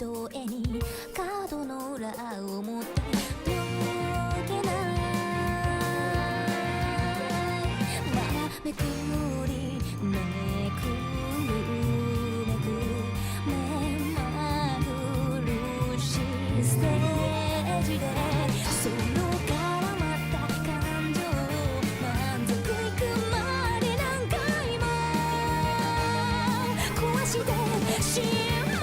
一重にカードの裏を持ってどけないまだめくりめくるめく目まぐるしいステージでその絡まった感情満足いくまで何回も壊してしまう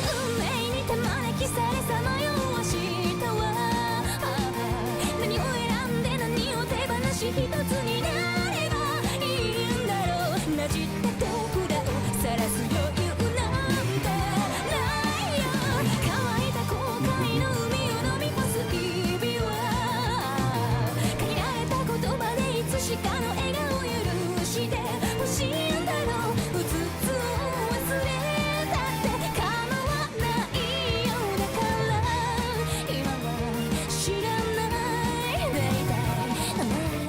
運命に手招きされさまよわしたわ何を選んで何を手放し一つになればいいんだろうなじった手札を晒す余裕なんてないよ乾いた後悔の海を飲み干す日々は限られた言葉でいつしかの笑顔を許してほしいんだろううつつを忘れたって構わないよだから今は知らないでいたい名前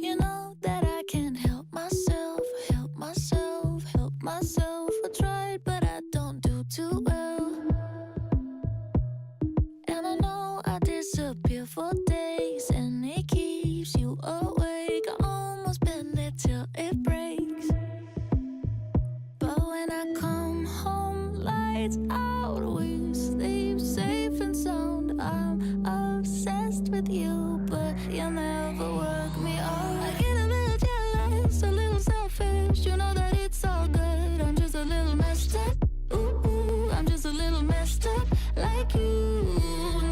You know that I can't help myself, help myself, help myself. I tried, but I don't do too well. And I know I disappear for days, and it keeps you awake. I almost bend it till it breaks. But when I come home, lights out, we sleep safe and sound. I'm obsessed with you, but you never work me out. I get a little jealous, a little selfish. You know that it's all good. I'm just a little messed up. Ooh, I'm just a little messed up like you.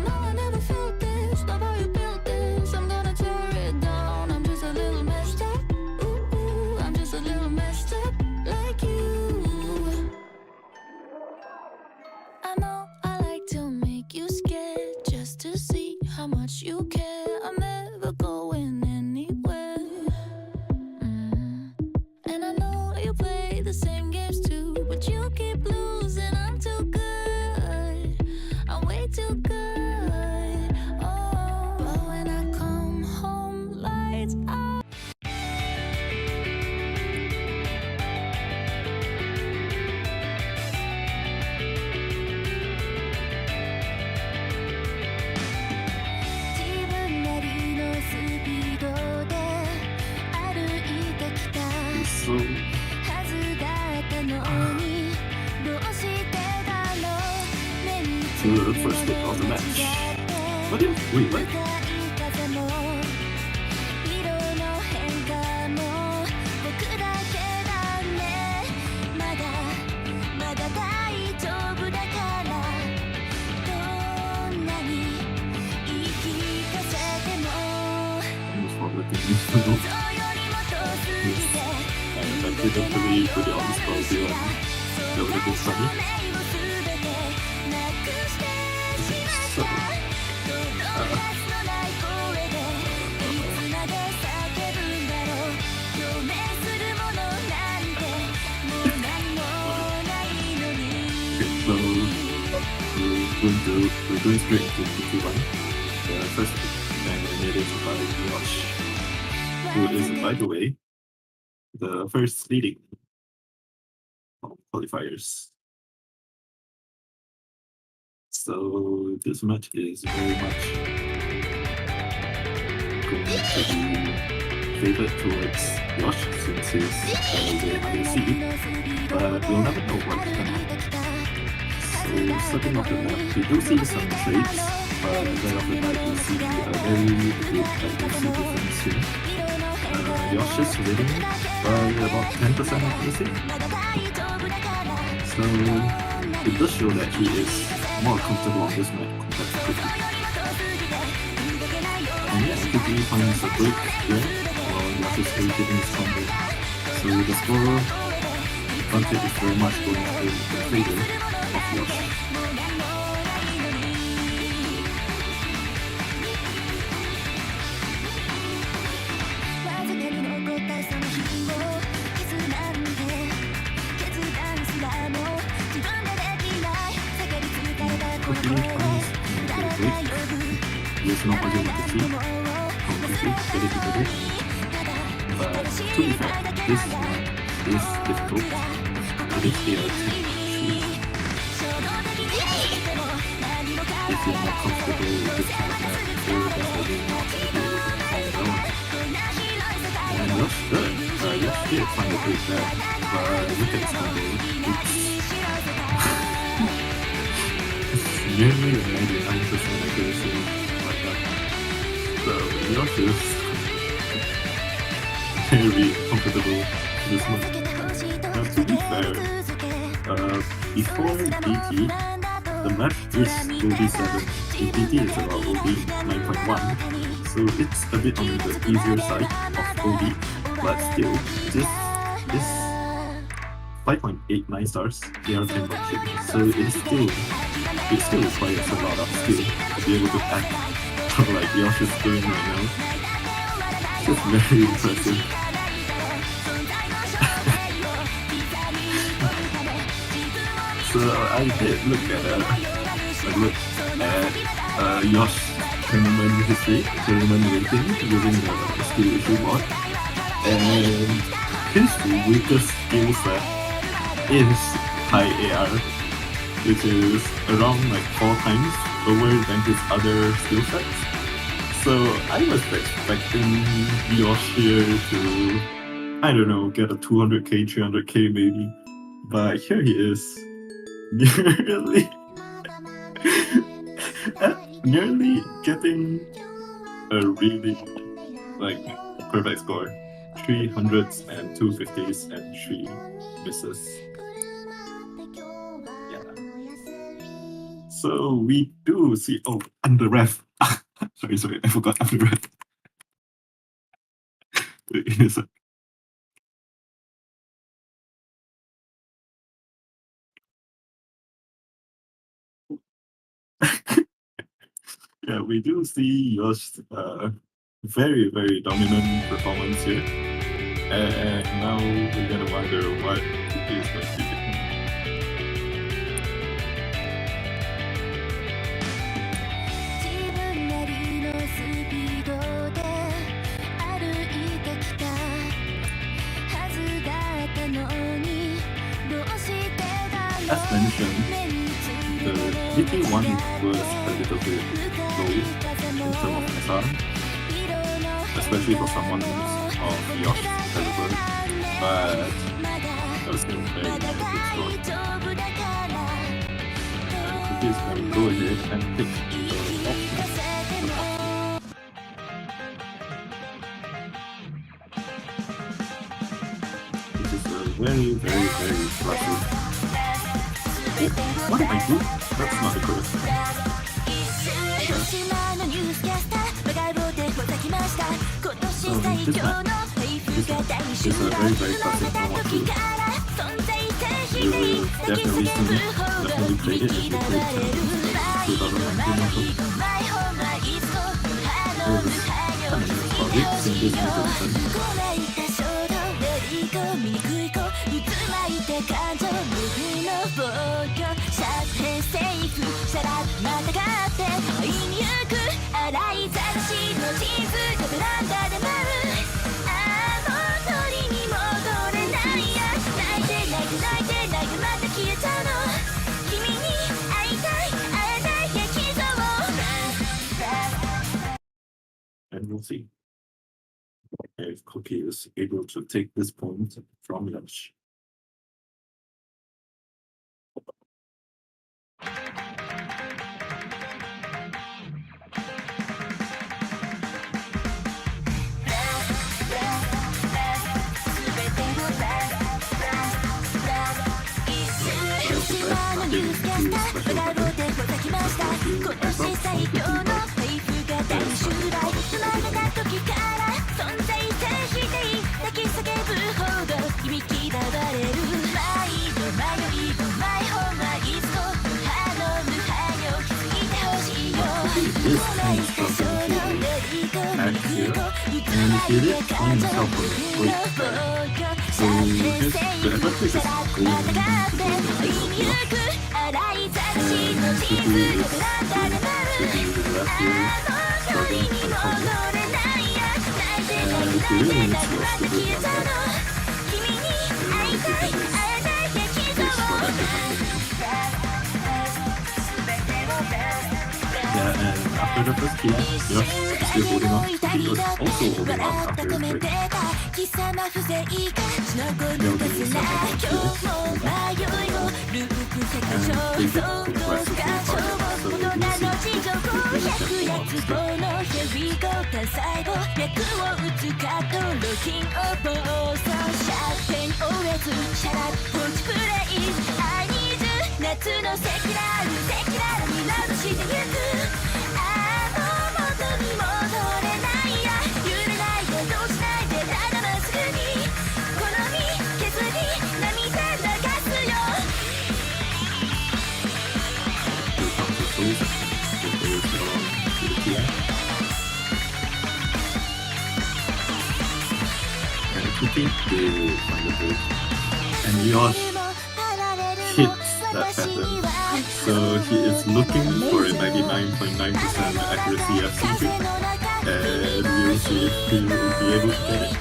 No, I never felt this. Love how you built this. I'm gonna tear it down. I'm just a little messed up. Ooh, I'm just a little messed up like you. I know I like to make you scared just to see how much you care. I'm never going anywhere. And I know you play the same games too, but you keep losing. I'm too good. I'm way too good. Oh, but when I come home, lights out. So the first look of the match. What if wait what? And I didn't really put it on the scroll view and that would have been funny. So we're going straight into PT1. The first and it is by Josh, who is, by the way, the first leading qualifiers. So this match is very much going to be favored towards Josh since he's the higher seed, but we'll never know what's going to happen. So starting off the map, we do see some trades, but right off the bat we see a very big accuracy difference here. Josh is winning by about 10% accuracy. So it does show that he is more comfortable on this map compared to Cookie. And yeah, Cookie finds a break there while Josh is still getting his combo. So the score advantage is very much going to the favor of Josh. There's no other way to see from Cookie, get it. But to be fair, this one is difficult. It is the if you're not comfortable with this kind of map, you're definitely not going to be able to find it out. And Josh did. Josh did find a break there, but look at his combo. It's nearly a 99% accuracy like that. So Josh is very comfortable with this map. Now to be fair, before DT, the map is OD7, DT is about OD 9.1, so it's a bit on the easier side of OD, but still, this is 5.89 stars, AR10 function, so it still requires a lot of skill to be able to act like Josh is doing right now. It's very impressive. So I did look at Josh tournament history, tournament rating using the skill issue mod, and his weakest skill set is high AR, which is around like 4 times lower than his other skill sets. So I was expecting Josh here to, I don't know, get a 200k, 300k maybe, but here he is. nearly getting a really perfect score. 300s and 250s and 3 misses. Yeah. So we do see under ref. sorry, I forgot under ref. Yeah, we do see Josh's very, very dominant performance here. And now we're gonna wonder what he is going to do. As mentioned, the GT1 was a little bit low in terms of SR, especially for someone who's of Yosh's delivery, but that was still very good score. And Cookie is going to go ahead and pick the option. Which is a very, very, very impressive. What am I doing? That's not the correct thing. So this map is a very, very classic normal tool. You will definitely see it, definitely play it if you play Champions 2019 model. There's kind of nice projects in this mechanism. And we'll see if Cookie is able to take this point from Yash. This kind of stuff into back here, and he did find himself a great pair. So his the advantage is going into the middle here, and Cookie is taking the left here, struggling to cover, and he really needs to rush to do one back. Yeah, and after the first kill, Yosh is still holding on. He was also holding on after his break. Building his seven on kills, and they get aggressively target, so we'll see if they can pull off still. Cookie did find the break, and Yosh hits that pattern. So he is looking for a 99.9% accuracy FCP, and we'll see if he will be able to get it.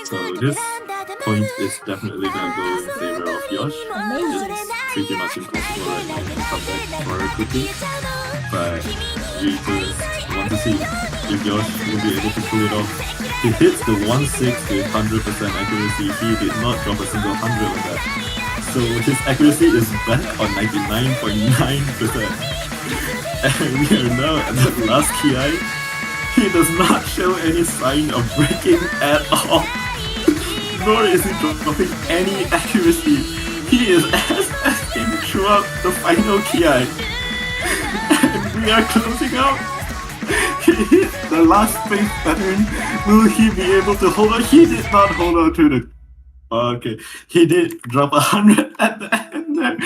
So this point is definitely gonna go in favor of Yosh. It's pretty much impossible right now to come back for a Cookie, but we just want to see if Yosh will be able to pull it off. He hits the 160 100% accuracy. He did not drop a single 100 on that. So his accuracy is back on 99.9%. And we are now at the last KI. He does not show any sign of breaking at all. Nor is he dropping any accuracy. He is SSing throughout the final KI. And we are closing out. He hit the last space pattern. Will he be able to hold on? He did not hold on to the... Okay, he did drop 100 at the end there.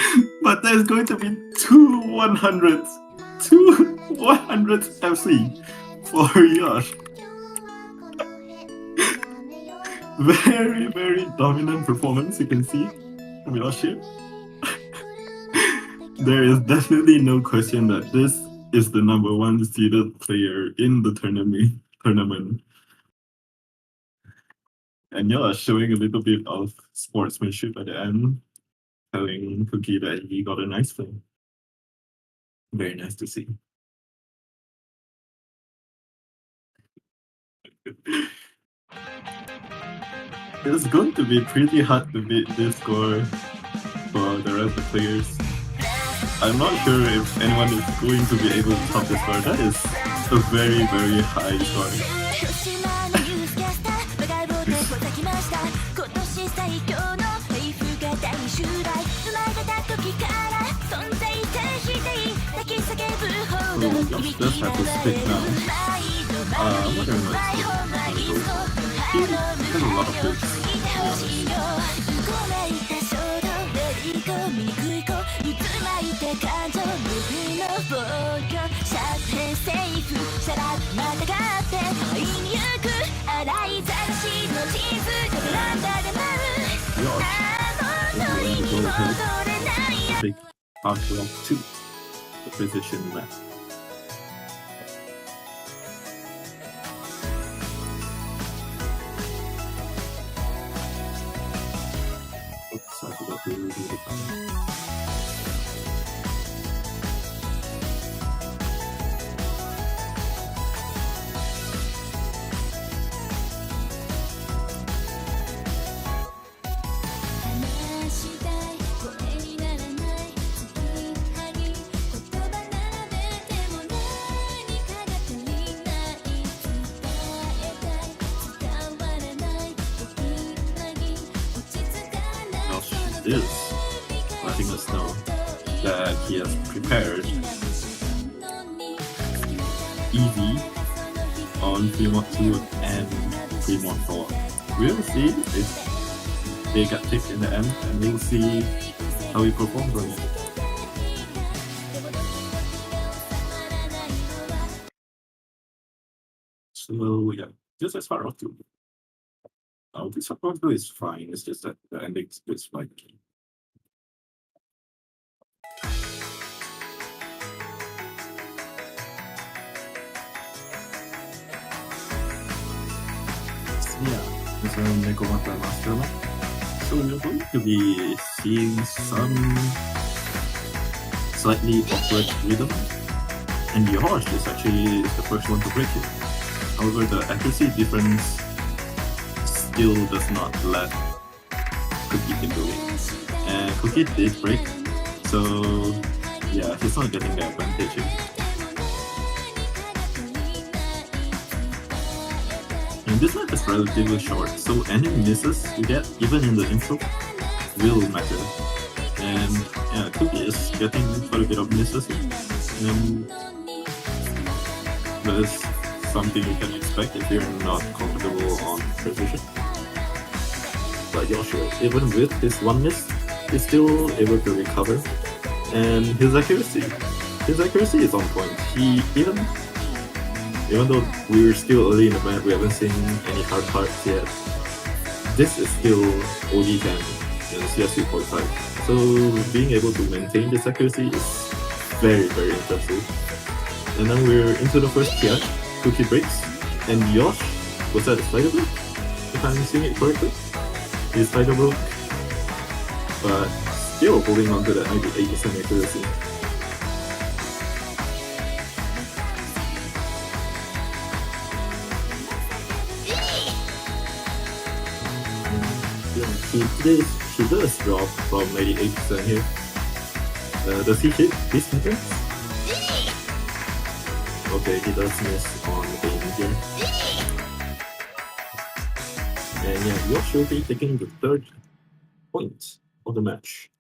But there's going to be two 100s. Two 100s FC for Yosh. Very, very dominant performance, you can see from Yosh here. There is definitely no question that this is the number one seeded player in the tournament. And Yosh showing a little bit of sportsmanship at the end, telling Cookie that he got a nice play. Very nice to see. It's going to be pretty hard to beat this score for the rest of the players. I'm not sure if anyone is going to be able to top this score. That is a very, very high score. Oh gosh, does have to stick now. I'm not gonna go. He has a lot of hits, to be honest. Big hard rock 2, the precision map. Oops, I forgot to do the time. Is letting us know that he has prepared Eevee on Fremont 2 and Fremont 4. We'll see if they get picked in the end, and we'll see how he performs on it. So yeah, this is part of 2. This part 2 is fine, it's just that the ending is a bit spiky. Yeah, this is Nekomata Master Map. So we're going to be seeing some slightly awkward rhythm, and Yosh is actually the first one to break it. However, the accuracy difference still does not let Cookie keep doing. And Cookie did break, so yeah, he's not getting the advantage here. And this map is relatively short, so any misses you get, even in the intro, will matter. And yeah, Cookie is getting quite a bit of misses here. And that is something you can expect if you're not comfortable on precision. But Yoshi, even with his one miss, he's still able to recover. And his accuracy is on point. He even though we're still early in the map, we haven't seen any hard parts yet. This is still OD10 in CS3.5. So being able to maintain this accuracy is very, very impressive. And then we're into the first tier. Cookie breaks, and Yosh was that a spider block? If I'm seeing it correctly, his spider block, but still holding on to that 98% accuracy. He does drop from 98% here. Does he hit this defense? Okay, he does miss on the aim here. And yeah, Yosh will be taking the third point of the match.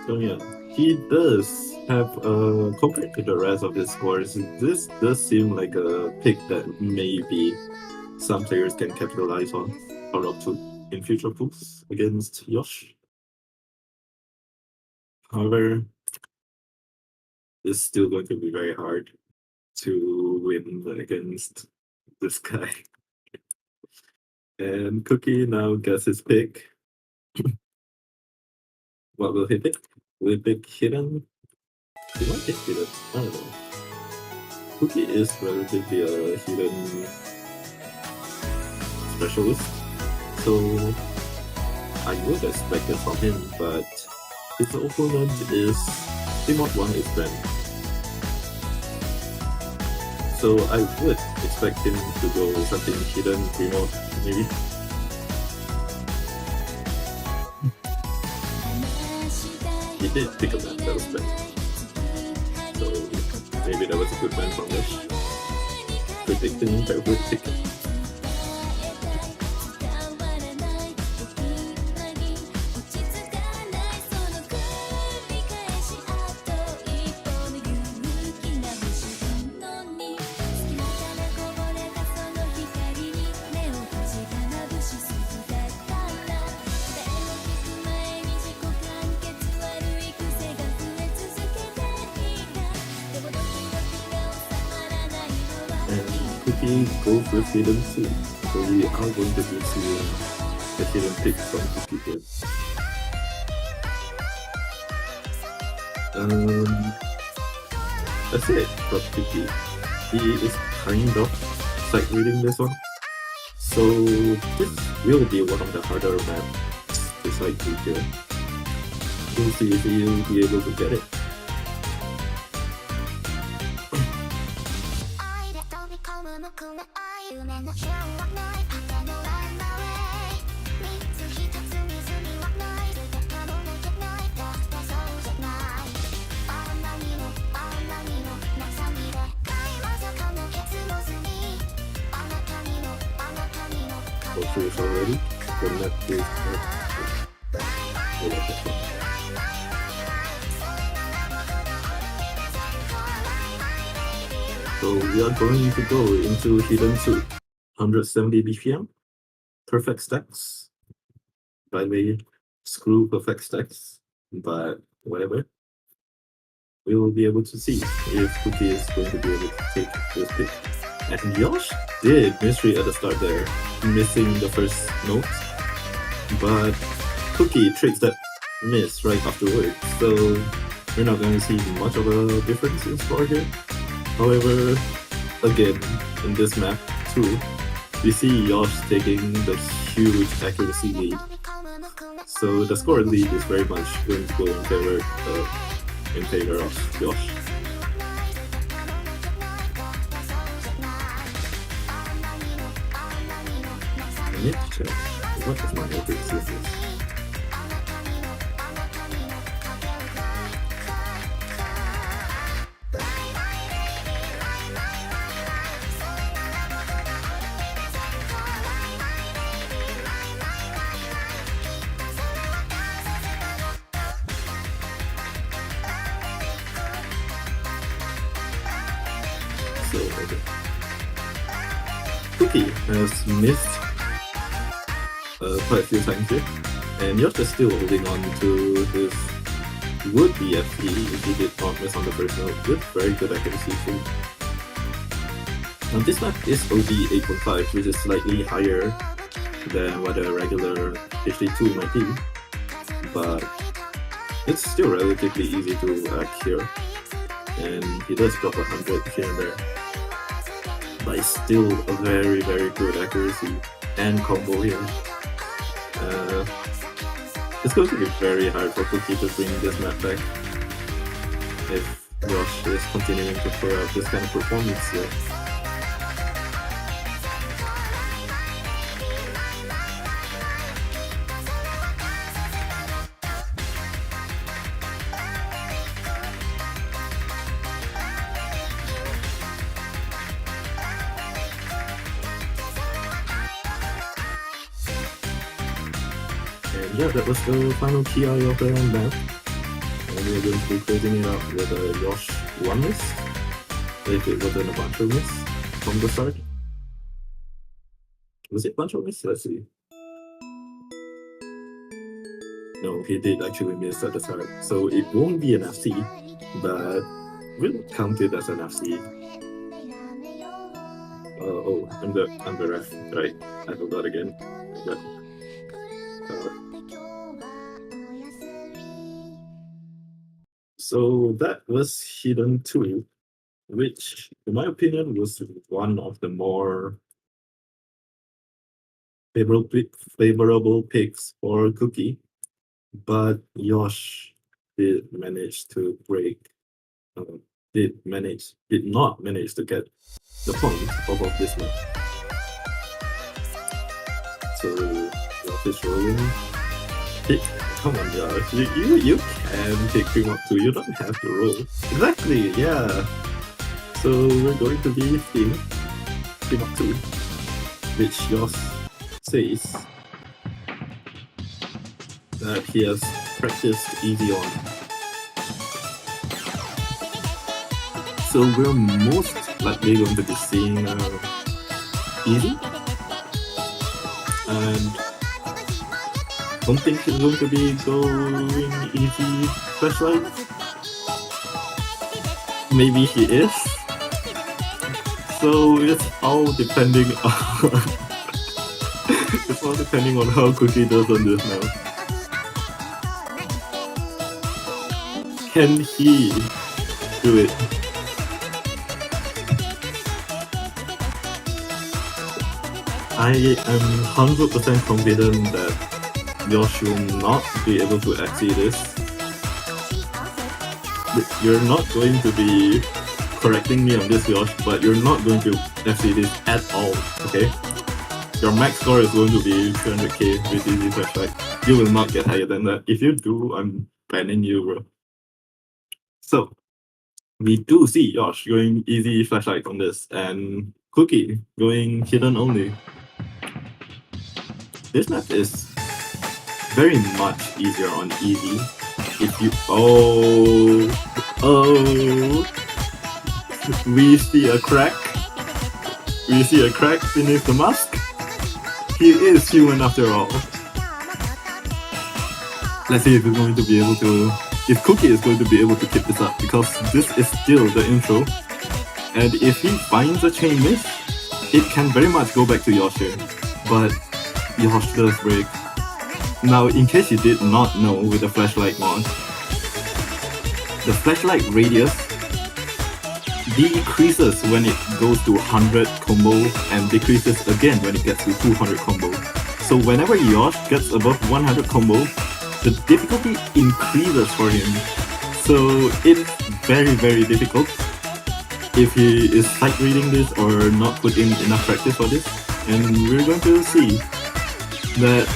So yeah, he does have, compared to the rest of his scores, this does seem like a pick that maybe some players can capitalize on or up to in future pools against Yosh. However, it's still going to be very hard to win against this guy. And Cookie now gets his pick. What will he pick? Will he pick Hidden? He might pick Hidden. I don't know. Cookie is relatively a Hidden specialist, so I would expect it from him, but His opponent is Timot 1 is Ben. So I would expect him to go something hidden remote, maybe. He did pick a man that was Ben. So maybe that was a good man from Wish. Predicting that would pick it. Cookie goes with hidden 2. So we are going to be seeing the hidden pick from Cookie here. That's it for Cookie. He is kind of sight reading this one. So this will be one of the harder maps to sight read here. We'll see if he'll be able to get it. Is already, then that is so we are going to go into hidden 2, 170 BPM, perfect stacks. By the way, screw perfect stacks, but whatever. We will be able to see if Cookie is going to be able to take this pick. And Yosh did mystery at the start there, missing the first note, but Cookie tricks that miss right afterwards, so we're not going to see much of a difference in score here. However, again, in this map too, we see Yosh taking the huge accuracy lead, so the score lead is very much going to go in favor of Yosh. I need to check what is my accuracy of this. So, okay. Cookie has missed quite a few times here, and Yosh is still holding on to his would-be FP if he did not miss on the first note with very good accuracy too. Now this map is OD 8.5, which is slightly higher than what a regular HD2 might be, but it's still relatively easy to hack here, and he does drop 100 here and there, but it's still a very good accuracy and combo here. It's going to be very hard for Cookie to bring this map back if Yosh is continuing to throw out this kind of performance here. And yeah, that was the final TI of the map. And we're going to be closing it out with a Yosh 1 miss, if it wasn't a bunch of miss from the start. Was it bunch of miss? Let's see. No, he did actually miss at the start. So it won't be an FC, but we'll count it as an FC. Oh, I'm the ref. Right, I forgot again. But, so that was Hidden 2, which, in my opinion, was one of the more favorable picks for Cookie. But Yosh did manage to break, did not manage to get the point off of this match. So Josh is rolling. Come on, Josh. You can pick him up too. You don't have to roll. Exactly, yeah. So we're going to be team up 2, which Josh says that he has practiced easy on. So we're most likely going to be seeing easy, and don't think it's going to be going easy flashlight. Maybe he is. So it's all depending on it's all depending on how Cookie does on this now. Can he do it? I am 100% confident that Josh will not be able to exceed this. You're not going to be correcting me on this, Josh, but you're not going to exceed this at all, okay? Your max score is going to be 300k with easy flashlight. You will not get higher than that. If you do, I'm banning you, bro. So, we do see Josh going easy flashlight on this, and Cookie going hidden only. This map is very much easier on easy. If you we see a crack. We see a crack beneath the mask. He is human after all. Let's see if he's going to be able to. If Cookie is going to be able to keep this up, because this is still the intro. And if he finds a chain miss, it can very much go back to Yosh here. But Yosh does break. Now, in case you did not know with the flashlight mod, the flashlight radius decreases when it goes to 100 combo and decreases again when it gets to 200 combo. So whenever Yosh gets above 100 combo, the difficulty increases for him. So it's very, very difficult if he is sight reading this or not put in enough practice for this. And we're going to see that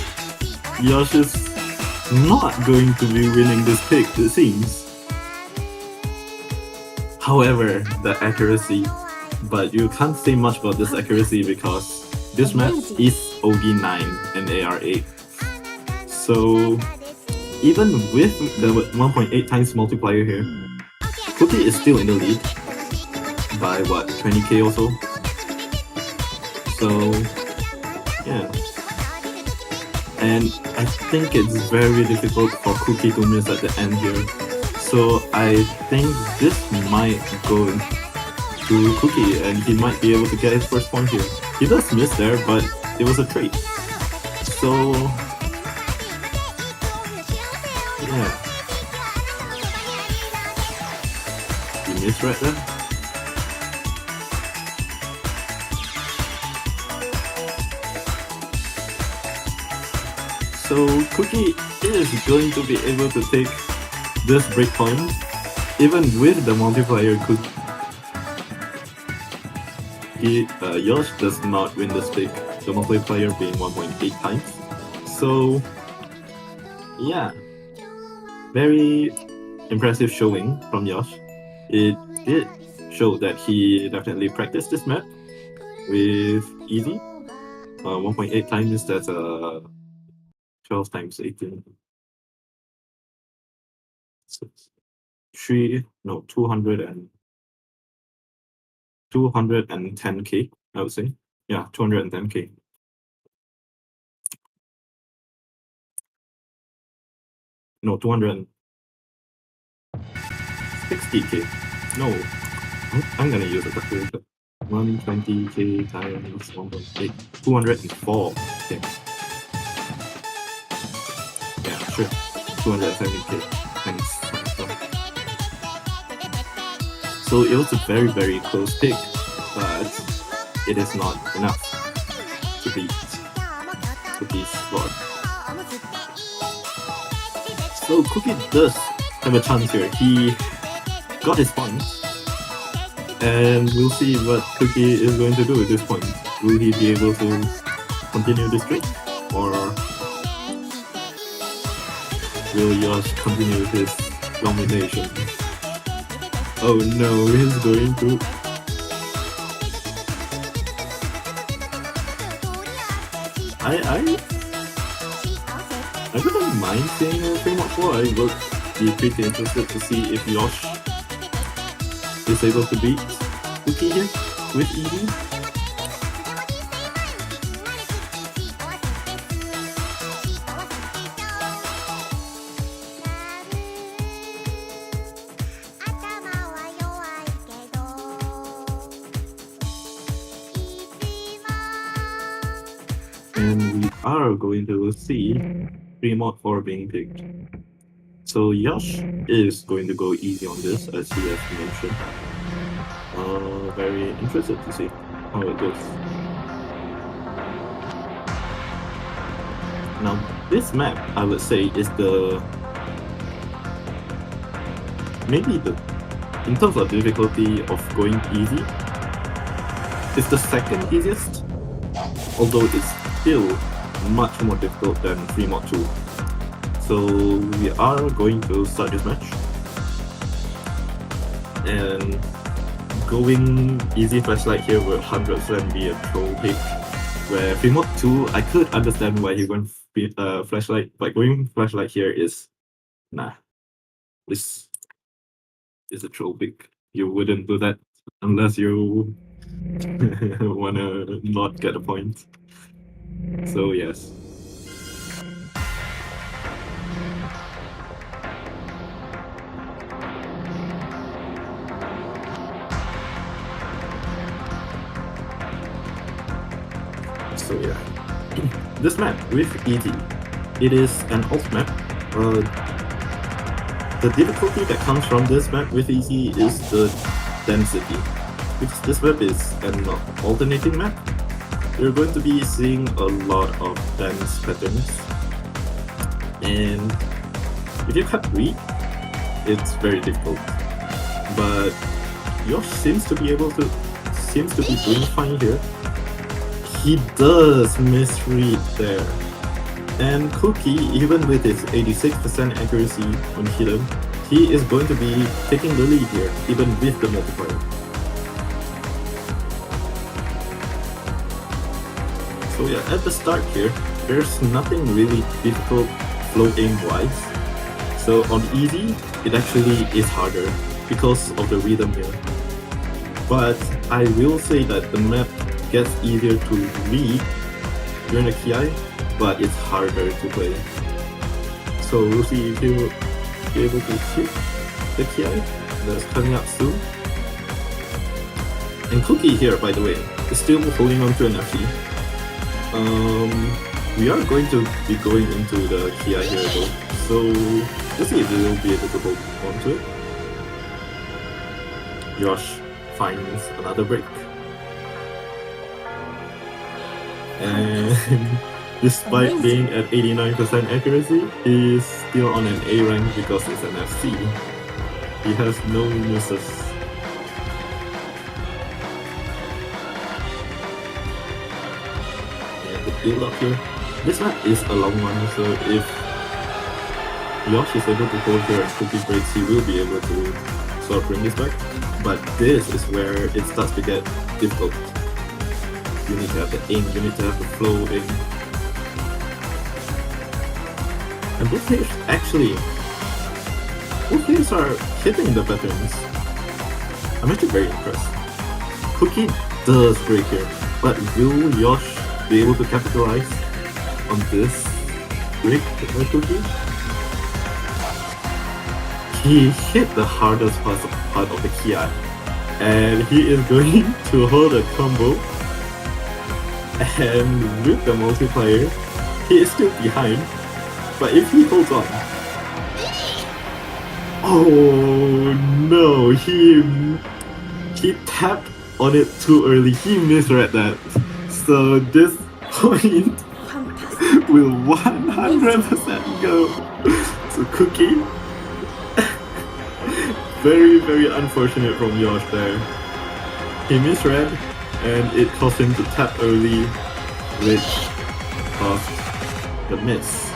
Yosh is not going to be winning this pick, it seems. However, the accuracy, but you can't say much about this accuracy because this map is OG9 and AR8. So even with the 1.8 times multiplier here, Cookie is still in the lead by what, 20k or so? So yeah. And I think it's very difficult for Cookie to miss at the end here. So I think this might go to Cookie and he might be able to get his first point here. He does miss there, but it was a trade. So yeah. He missed right there. So Cookie is going to be able to take this breakpoint, even with the multiplier. Yosh does not win this pick, the multiplier being 1.8 times. So yeah, very impressive showing from Yosh. It did show that he definitely practiced this map with easy. 1.8 times, that's 12 times 18. So 210k, I would say. Yeah, 210k. No, 260k. No, I'm gonna use a calculator. 120k times 1.8, 204k. Yeah, sure. 270k times 24. So it was a very, very close pick, but it is not enough to beat Cookie's score. So Cookie does have a chance here. He got his point, and we'll see what Cookie is going to do at this point. Will he be able to continue this trick, or will Yosh continue his domination? Oh no, he's going to. I wouldn't mind seeing a 3-4. I would be pretty interested to see if Yosh is able to beat Cookie here with Eevee. And we are going to see 3-4 being picked. So Yosh is going to go easy on this, as he has mentioned. Very interested to see how it goes. Now, this map, I would say, is maybe in terms of difficulty of going easy, it's the second easiest, although it's still much more difficult than 3-2. So we are going to start this match, and going easy flashlight here will 100% be a troll pick. Where 3-2, I could understand why he went flashlight, but going flashlight here is nah. This is a troll pick. You wouldn't do that unless you wanna not get a point. So yes. So yeah, this map with ET, it is an alt map. The difficulty that comes from this map with ET is the density. Because this map is an alternating map, you're going to be seeing a lot of dense patterns. And if you can't read, it's very difficult. But Yosh seems to be doing fine here. He does misread there. And Cookie, even with his 86% accuracy on hit him, he is going to be taking the lead here, even with the multiplier. So yeah, at the start here, there's nothing really difficult flow aim wise. So on easy, it actually is harder because of the rhythm here. But I will say that the map gets easier to read during the Ki, but it's harder to play. So we'll see if he'll be able to hit the Ki that's coming up soon. And Cookie here, by the way, is still holding on to an FE. We are going to be going into the Ki here though, so let's see if they will be able to hold on to it. Yosh finds another break. And despite being at 89% accuracy, he is still on an A rank because it's an FC. He has no misses. And the build up here. This map is a long one, so if Yosh is able to hold here and Cookie breaks, he will be able to sort of bring this back. But this is where it starts to get difficult. You need to have the aim, you need to have the flow in. And both players are hitting the patterns. I'm actually very impressed. Cookie does break here, but will Yosh be able to capitalize on this break by Cookie? He hit the hardest part of the Ki, and he is going to hold a combo. And with the multiplier, he is still behind, but if he holds on... Oh no, he tapped on it too early, he misread that. So this point will 100% go to Cookie. very unfortunate from Yosh there. He misread, and it caused him to tap early, which caused the miss.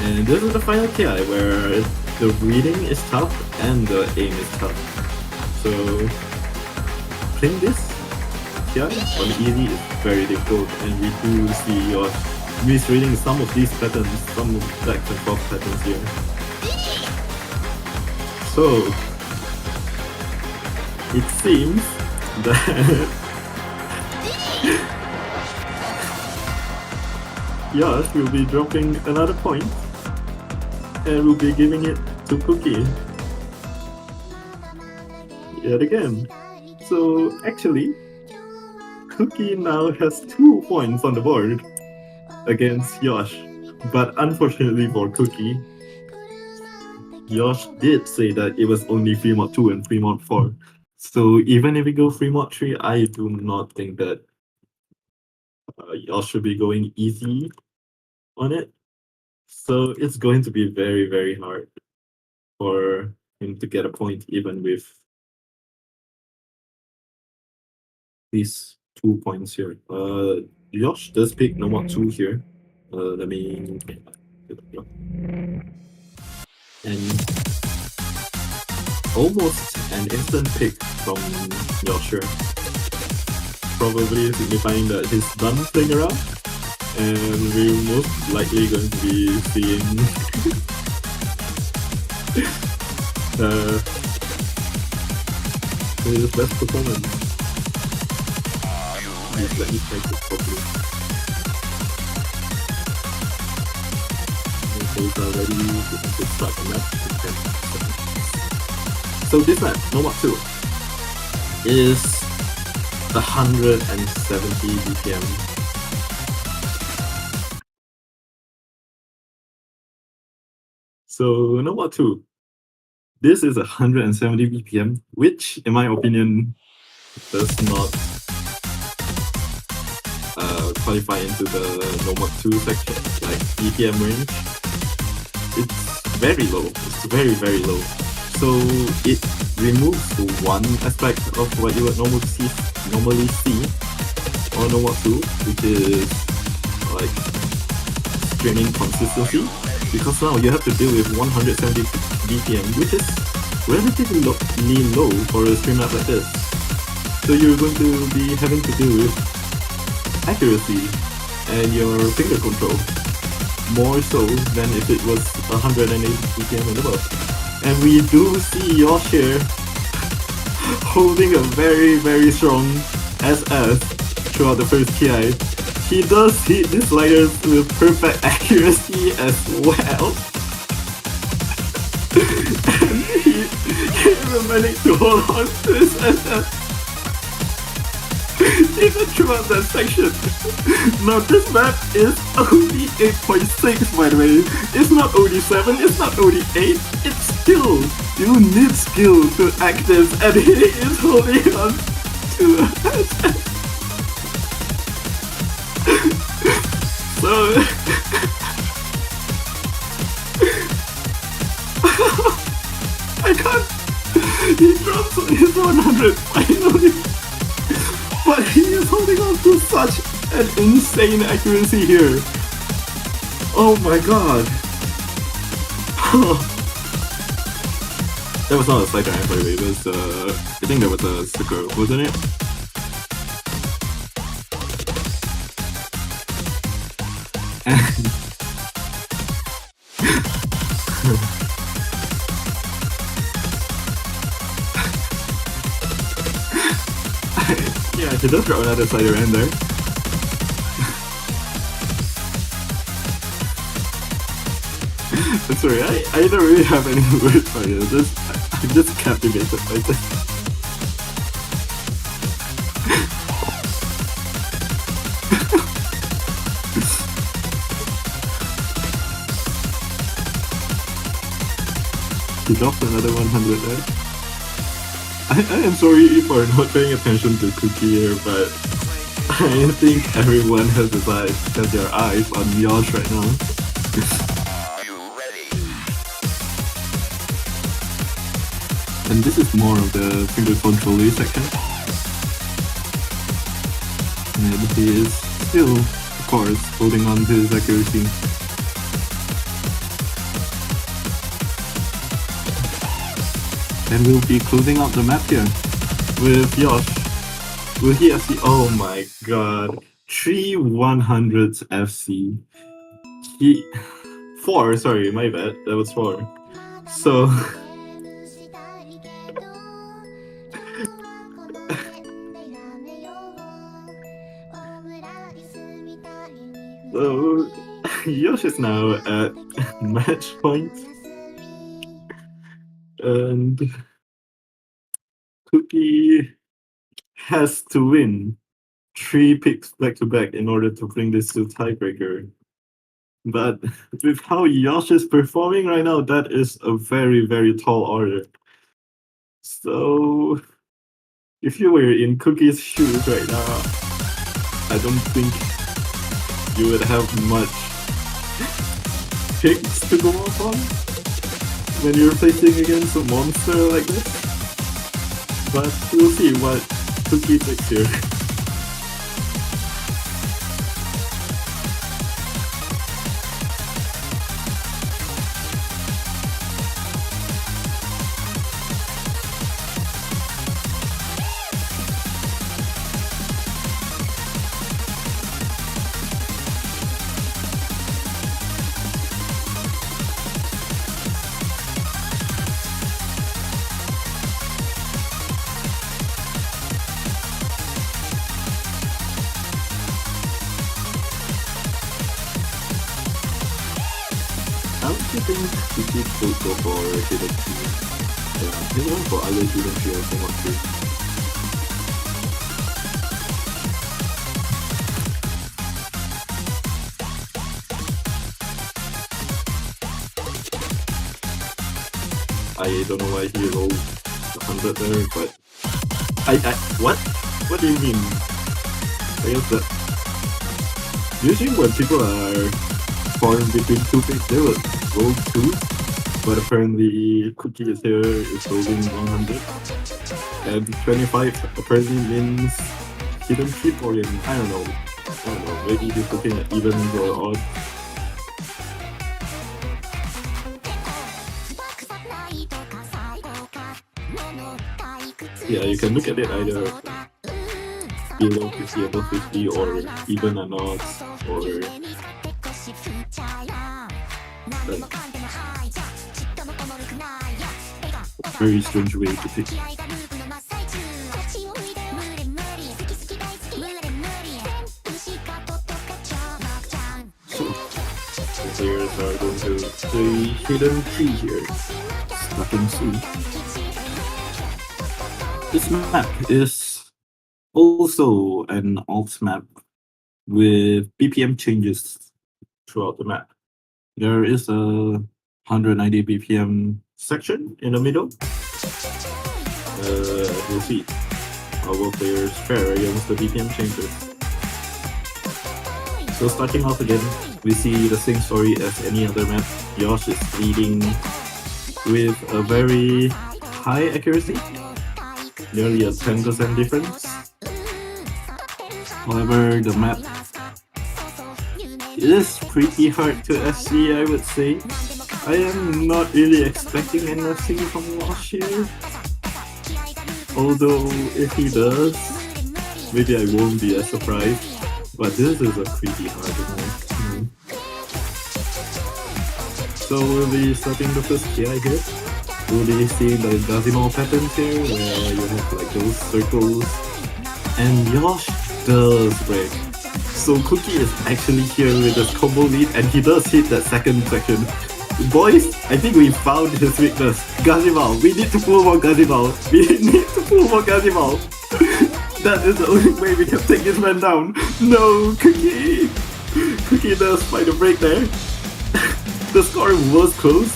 And this is the final KI where the reading is tough and the aim is tough. So playing this KI on easy is very difficult, and we do see Yosh misreading some of these patterns, some of back and forth patterns here. So it seems that Yosh will be dropping another point and will be giving it to Cookie yet again. So actually, Cookie now has 2 points on the board against Yosh, but unfortunately for Cookie, Yosh did say that it was only free mod 2 and free mod 4. So even if we go free mod 3, I do not think that Yosh should be going easy on it. So it's going to be very hard for him to get a point even with these 2 points here. Yosh does pick no mod 2 here. Let me... And almost an instant pick from Yosh here. Probably signifying that he's done playing around, and we're most likely going to be seeing his best performance. Please let me check this properly. Those are ready to start the match. So this map, no mod 2, is 170 BPM. So no mod 2. This is 170 BPM, which in my opinion does not qualify into the no mod 2 section, like BPM range. It's very low. It's very low. So it removes one aspect of what you would normally see on no mod 2, which is like streaming consistency. Because now you have to deal with 170 BPM, which is relatively low for a stream map like this. So you're going to be having to deal with accuracy and your finger control more so than if it was 180 BPM and above. And we do see Yosh here holding a very strong SS throughout the first TI. He does hit these sliders with perfect accuracy as well. And he even managed to hold on to his SS even throughout that section. Now this map is OD 8.6 by the way. It's not OD 7, it's not OD 8, it's skill. You need skill to act this, and he is holding on to SS. So I can't. He drops his 100 finally. But he is holding on to such an insane accuracy here. Oh my god. That was not a slider by the way, it was I think that was a sticker, wasn't it? Yeah, he does drop another slider in there. I'm sorry, I don't really have any words for you. I'm just captivated by this. He dropped another 100 there. I am sorry for not paying attention to Cookie here, but I think everyone has their eyes on Yosh right now. And this is more of the finger controller section. And he is still, of course, holding on to his accuracy. And we'll be closing out the map here with Yosh. Will he FC? Oh my god. 3 100s FC. He... 4, sorry, my bad. That was 4. So... So... Yosh is now at match point. And... Cookie has to win 3 picks back to back in order to bring this to tiebreaker. But with how Yosh is performing right now, that is a very, very tall order. So if you were in Cookie's shoes right now, I don't think you would have much picks to go off on when you're facing against a monster like this. But we'll see what Cookie picks here. I don't think Cookie could go for hidden tree. Yeah, he's going for other hidden tree or somewhat too. I don't know why he rolled 100 there, but what? What do you mean? I guess that usually when people are torn between 2 picks, they would roll 2, but apparently Cookie is here is holding 100, and 25 apparently means hidden chip or I don't know, maybe he's looking at evens or odds. Yeah, you can look at it either below 50, above 50, or even and odds, or very strange way to pick. So, the players are going to the hidden tree here. Starting soon. This map is also an alt map with BPM changes throughout the map. There is a 190 BPM section in the middle. We'll see how well players fare against the BPM changes. So starting off again, we see the same story as any other map. Yosh is leading with a very high accuracy, nearly a 10% difference. However, the map is pretty hard to FC, I would say. I am not really expecting an FC from Yosh here. Although, if he does, maybe I won't be as surprised. But this is a pretty hard one. So we'll be starting the first KI here. We'll be seeing the Gazimo patterns here, where you have like those circles. And Yosh does break. So Cookie is actually here with this combo lead, and he does hit that second section. Boys, I think we found his weakness. Gazimo, we need to pull more Gazimo. We need to pull more Gazimo. That is the only way we can take this man down. No, Cookie! Cookie does find a break there. The score was close.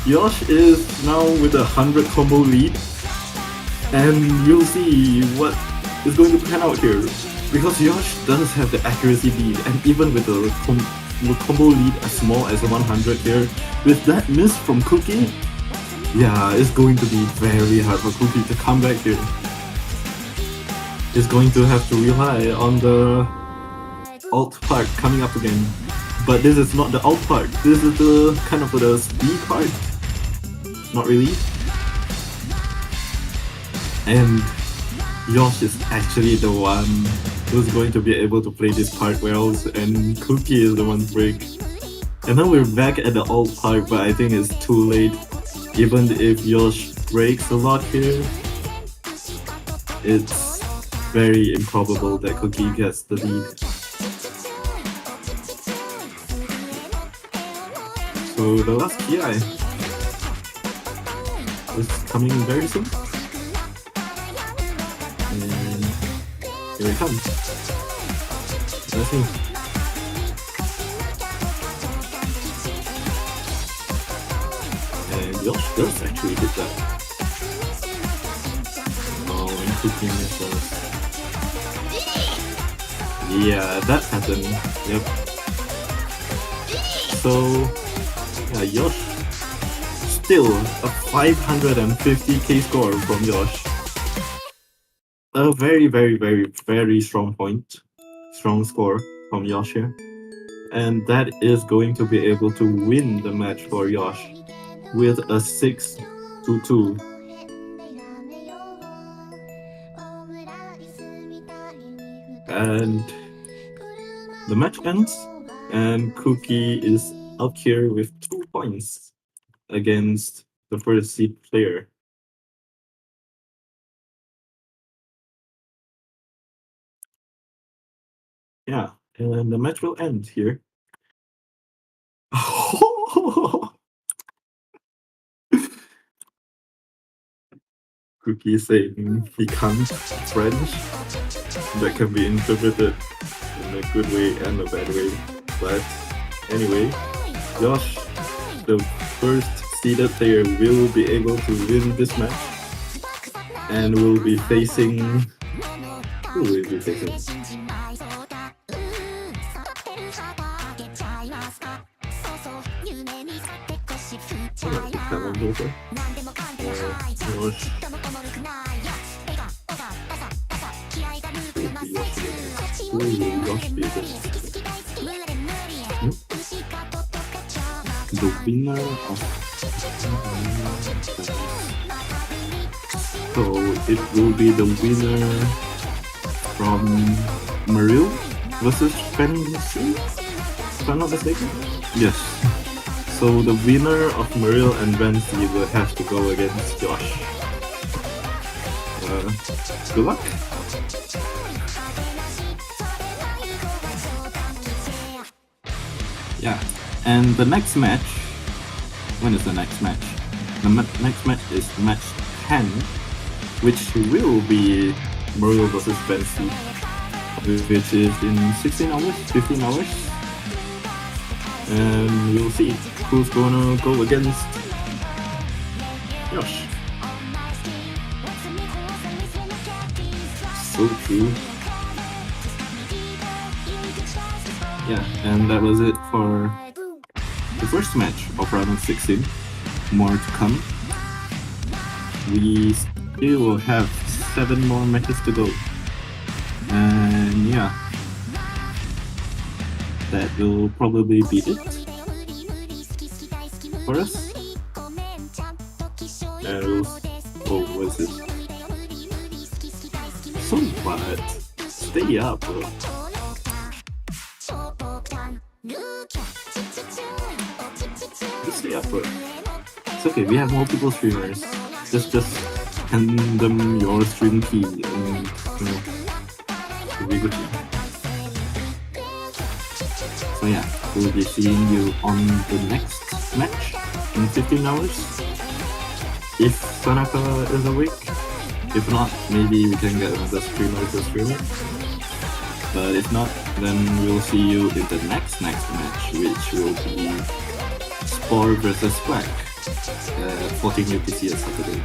Yosh is now with a 100 combo lead. And you'll see what is going to pan out here. Because Yosh does have the accuracy lead, and even with the combo lead as small as 100 here, with that miss from Cookie, Yeah, it's going to be very hard for Cookie to come back here. He's going to have to rely on the alt part coming up again. But this is not the alt part. This is the kind of the speed part. Not really. And Yosh is actually the one who's going to be able to play this part well, and Cookie is the one to break. And now we're back at the alt part, but I think it's too late. Even if Yosh breaks a lot here, it's very improbable that Cookie gets the lead. So the last PI is coming very soon. And here it comes. Let's see. And Yosh does actually hit that. Oh, and Cookie misses. Yeah, that happened. Yep. So, yeah, Yosh. Still a 550k score from Yosh. A very, very, very, very strong score from Yosh here. And that is going to be able to win the match for Yosh with a 6-2. And the match ends, and Cookie is up here with 2 points against the first seed player. Yeah, and the match will end here. Cookie saying he can't French. That can be interpreted in a good way and a bad way. But anyway, Yosh, the first seeded player, will be able to win this match and will be facing... Who will be facing? The winner of... So it will be the winner from Maril versus Fantasy, if I'm not mistaken. Yes. So the winner of Maril and Fantasy will have to go against Josh. Good luck. Yeah, and the next match, when is the next match? The next match is match 10, which will be Maril versus Fantasy, which is in 16 hours, 15 hours. And we'll see who's gonna go against Josh. So true. Yeah, and that was it for the first match of round of 16. More to come. We still have 7 more matches to go. And yeah, that will probably be it for us. And we'll... Oh, what's this? So what? Stay up, bro. Just stay up, bro. It's okay, we have multiple streamers. Just hand them your stream key and, you know, it'll be good. So yeah, we'll be seeing you on the next match in 15 hours. If Sanaka is awake. If not, maybe we can get another streamer to stream it. But if not, then we'll see you in the next match, which will be Spore versus Black, 14 UTC on Saturday.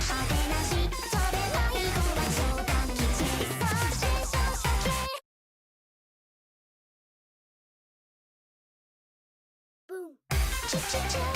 Boom.